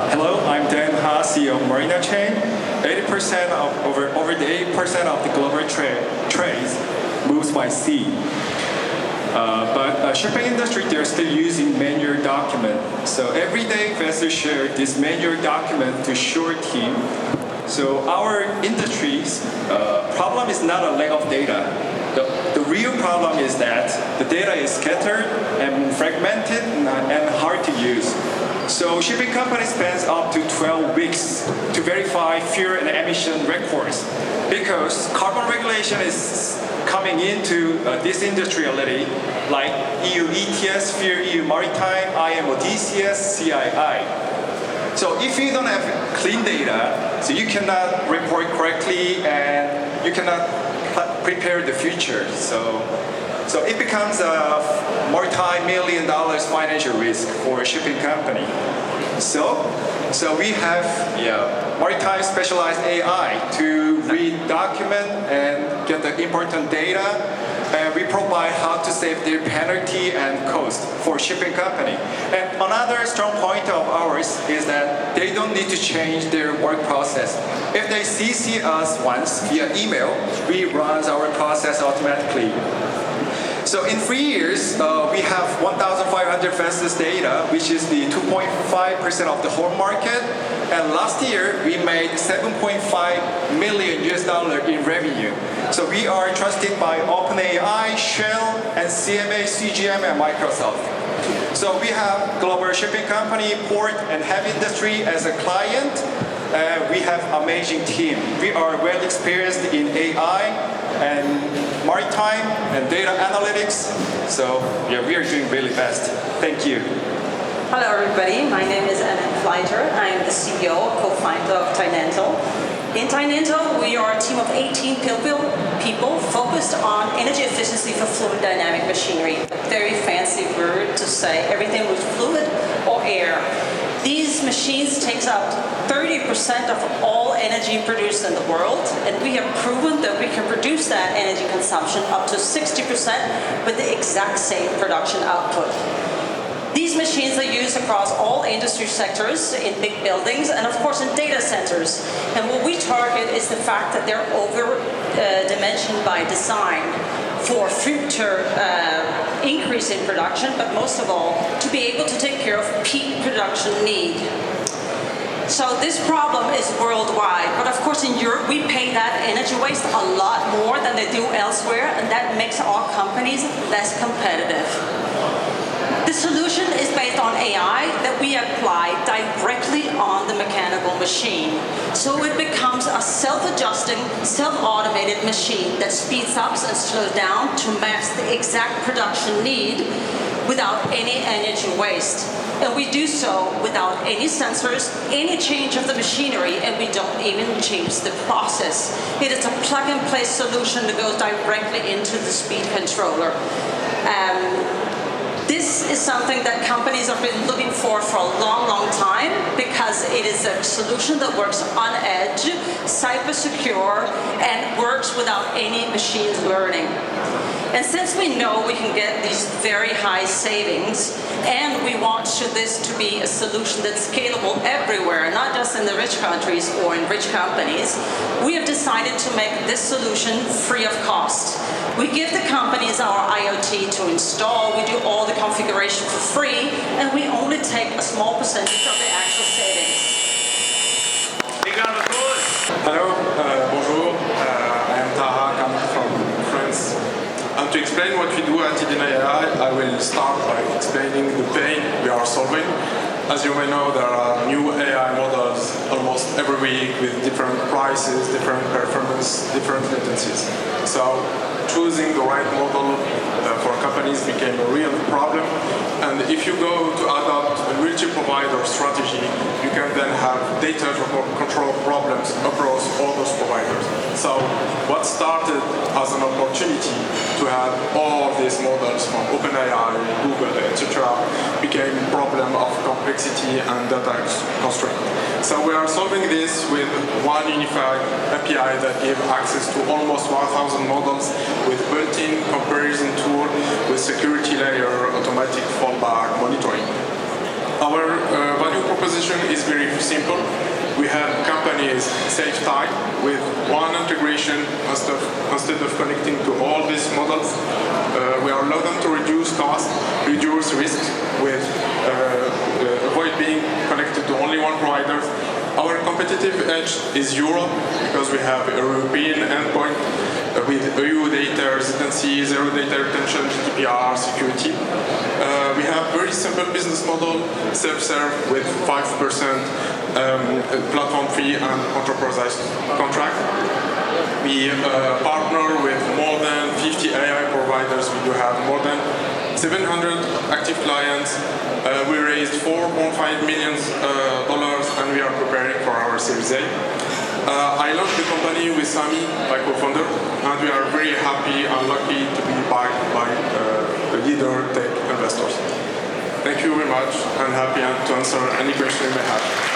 Hello, I'm Dan Ha, CEO of Marina Chain. 80% of over the 80% of the global trades moves by sea. But shipping industry, they're still using manual document. So every day, investors share this manual document to short team. So our industry's problem is not a lack of data. The real problem is that the data is scattered and fragmented and hard to use. So shipping companies spend up to 12 weeks to verify fuel and emission records because carbon regulation is coming into this industry already, like EU ETS, Fuel EU Maritime, IMO DCS, CII. So if you don't have clean data, so you cannot report correctly and you cannot prepare the future. So it becomes a multi-million dollars financial risk for a shipping company. So we have Maritime specialized AI to read document and get the important data. And we provide how to save their penalty and cost for shipping company. And another strong point of ours is that they don't need to change their work process. If they CC us once via email, we run our process automatically. So in 3 years, we have 1,500 vessels data, which is the 2.5% of the whole market. And last year, we made $7.5 million in revenue. So we are trusted by OpenAI, Shell, and CMA, CGM, and Microsoft. So we have global shipping company, port, and heavy industry as a client. We have amazing team. We are well experienced in AI and maritime and data analytics. So yeah, we are doing really best. Thank you. Hello everybody, my name is Anna Fleiter. I am the CEO, co-founder of Tynental. In Tynental, we are a team of 18 people focused on energy efficiency for fluid dynamic machinery. A very fancy word to say everything with fluid or air. These machines take up 30% of all energy produced in the world, and we have proven that we can produce that energy consumption up to 60% with the exact same production output. These machines are used across all industry sectors, in big buildings, and of course in data centers. And what we target is the fact that they're over-dimensioned by design for future increase in production, but most of all, to be able to take care of peak production need. So this problem is worldwide, but of course in Europe we pay that energy waste a lot more than they do elsewhere, and that makes our companies less competitive. The solution is based on AI that we apply directly on the mechanical machine. So it becomes a self-adjusting, self-automated machine that speeds up and slows down to match the exact production need without any energy waste. And we do so without any sensors, any change of the machinery, and we don't even change the process. It is a plug-and-play solution that goes directly into the speed controller. This is something that companies have been looking for a long, long time because it is a solution that works on edge, cyber secure, and works without any machine learning. And since we know we can get these very high savings, and we want this to be a solution that's scalable everywhere, not just in the rich countries or in rich companies, we have decided to make this solution free of cost. We give the companies our IoT to install, we do all the configuration for free, and we only take a small percentage of the actual savings. Hello, bonjour. I am Taha, coming from France. And to explain what we do at EdenAI, I will start by explaining the pain we are solving. As you may know, there are new AI models almost every week with different prices, different performance, different latencies. So choosing the right model for companies became a real problem. And if you go to adopt a multi-provider strategy, you can then have data control problems across all those providers. So what started as an opportunity to have all of these models from OpenAI, Google, etc., became a problem of complexity and data constraint. So we are solving this with one unified API that gives access to almost 1,000 models with built-in comparison tool with security layer, automatic fallback monitoring. Our value proposition proposition is very simple. We help companies save time with one integration instead of connecting to all these models. We allow them to reduce cost, reduce risk, with avoid being connected to only one provider. Our competitive edge is Europe because we have a European endpoint with EU data residency, zero data retention, GDPR, security. We have very simple business model, self-serve with 5% platform fee and enterprise contract. We partner with more than 50 AI providers. We do have more than 700 active clients. We raised $4.5 million and we are preparing for our Series A. I launched the company with Sami, my co-founder, and we are very happy and lucky to be backed by the leader tech investors. Thank you very much and happy to answer any question you may have.